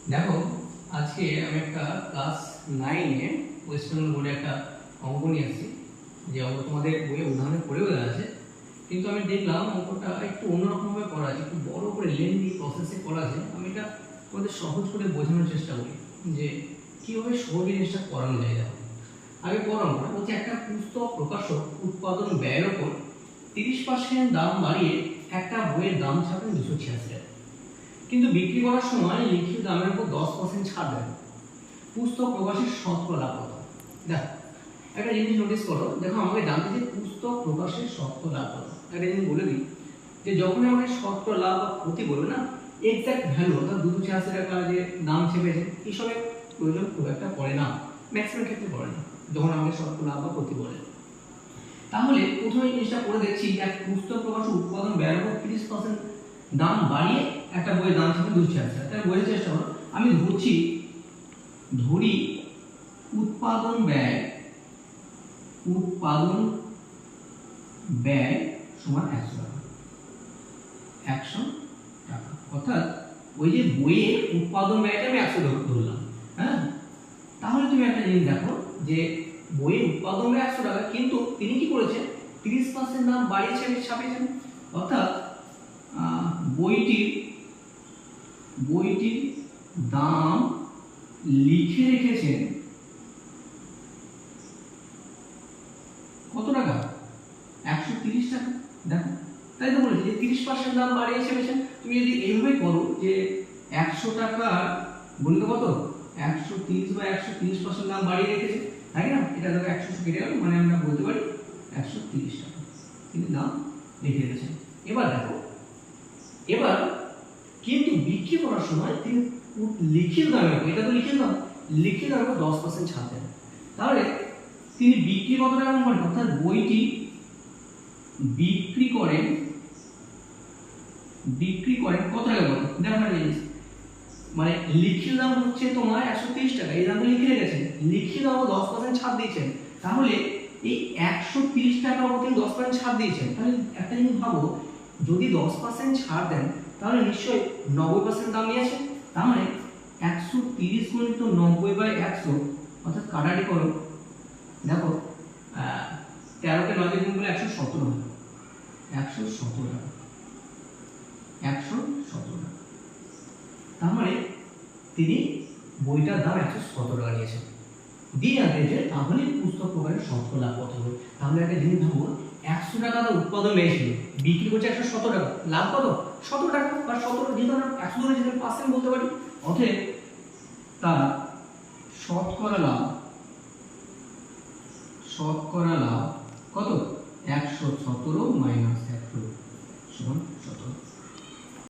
দেখো আজকে আমি একটা ক্লাস 9-এ ওয়েস্ট বেঙ্গল বোর্ডে একটা অঙ্ক নিয়ে আসছি, যে অঙ্ক তোমাদের বইয়ে উদাহরণে পড়েও দেওয়া আছে, কিন্তু আমি দেখলাম অঙ্কটা একটু অন্যরকমভাবে করা আছে, একটু বড় করে লেন্দি প্রসেসে করা আছে। আমি এটা তোমাদের সহজ করে বোঝানোর চেষ্টা করি যে কীভাবে সহজ জিনিসটা করানো যায়। দেখো আগে পড়ানো বলছে, একটা পুস্তক প্রকাশক উৎপাদন ব্যয়ের ওপর 30% দাম বাড়িয়ে একটা বইয়ের দাম ছাপেন 286 টাকা, কিন্তু বিক্রি করার সময় লিখিত দামের উপর 10% ছাড় দেন। পুস্তক প্রকাশের শতকরা লাভ কত? দেখো একটা জিনিস নোটিস করো, দেখো আমাকে জানতে যে পুস্তক প্রকাশের শতকরা লাভ কত। একটা জিনিস বলে দিই যে যখন আমাকে শতকরা লাভ বা ক্ষতি বলবে না, এক্সাক্ট ভ্যালু অর্থাৎ 286 টাকা যে দাম ছেপেছে এইসবের প্রয়োজন খুব একটা পড়ে না, ম্যাক্সিমাম ক্ষেত্রে পড়ে না যখন আমাকে শতকরা লাভ বা ক্ষতি বলে। তাহলে প্রথমে জিনিসটা পড়ে দেখছি, এক পুস্তক প্রকাশক উৎপাদন ব্যয়ের উপর 30% দাম বাড়িয়ে একটা বইয়ের দাম ছিল 286 টাকা। তাহলে বোঝার চেষ্টা করো, আমি ধরি উৎপাদন ব্যয় সমান 100 টাকা। 100 টাকা অর্থাৎ ওই যে বইয়ের উৎপাদন ব্যয়টা আমি 100 ধরলাম। হ্যাঁ, তাহলে তুমি একটা জিনিস দেখো যে বইয়ের উৎপাদন ব্যয় 100 টাকা, কিন্তু তিনি কি করেছেন 30% দাম বাড়িয়েছেন, ছাপিয়েছেন। অর্থাৎ বইটির দাম লিখে রেখেছেন কত টাকা? 130 টাকা। দেখো তাই তো বলেছি যে 30% দাম বাড়িয়ে ছেপেছেন। তুমি যদি এইভাবে করো যে 100 টাকার বলতে কত, 130 বা 130% দাম বাড়িয়ে রেখেছে, তাই না? এটা দেখো 100 কেটে গেল, মানে আমরা বলতে পারি 130 টাকা কিন্তু দাম লিখে রেখেছেন। এবার দেখো, এবার কিন্তু বিক্রি করার সময় তিনি লিখিত দামের উপর, এটা তো লিখিত দাম, লিখিত দামের উপর 10% ছাড় দেন। তাহলে তিনি বিক্রি কত টাকা করেন, অর্থাৎ বইটি বিক্রি করেন কত টাকা বলেন। দেখো একটা জিনিস, মানে লিখিত দাম হচ্ছে তোমার 130 টাকা, এই দামটা লিখে রেখেছেন, লিখিত দামও 10% ছাড় দিয়েছেন। তাহলে এই 130 টাকার উপর তিনি 10% ছাড় দিয়েছেন। তাহলে একটা জিনিস ভাবো, যদি 10% ছাড় দেন তাহলে নিশ্চয়ই 90% দাম নিয়েছেন। তার মানে 130 গুণিত 90/100 অর্থাৎ কাটাটি করো, দেখো 13কে 9 দিয়ে গুণ করলে 117 হয়। 117 টাকা, 117 টাকা। তার মানে তিনি বইটার দাম 117 টাকা নিয়েছেন। দিয়ে জানতে যে তাহলে পুস্তক প্রকাশের শতকরা লাভ কত হবে। তাহলে একটা জিনিস ভাবো, 100 টাকা তো উৎপাদন ব্যয় ছিল, বিক্রি করছে 117 টাকা, লাভ কত? 17 টাকা বা 17, যেহেতু আমরা 100 ধরে যেটা পার্সেন্ট বলতে পারি, অতএব তার শতকরা লাভ কত? 117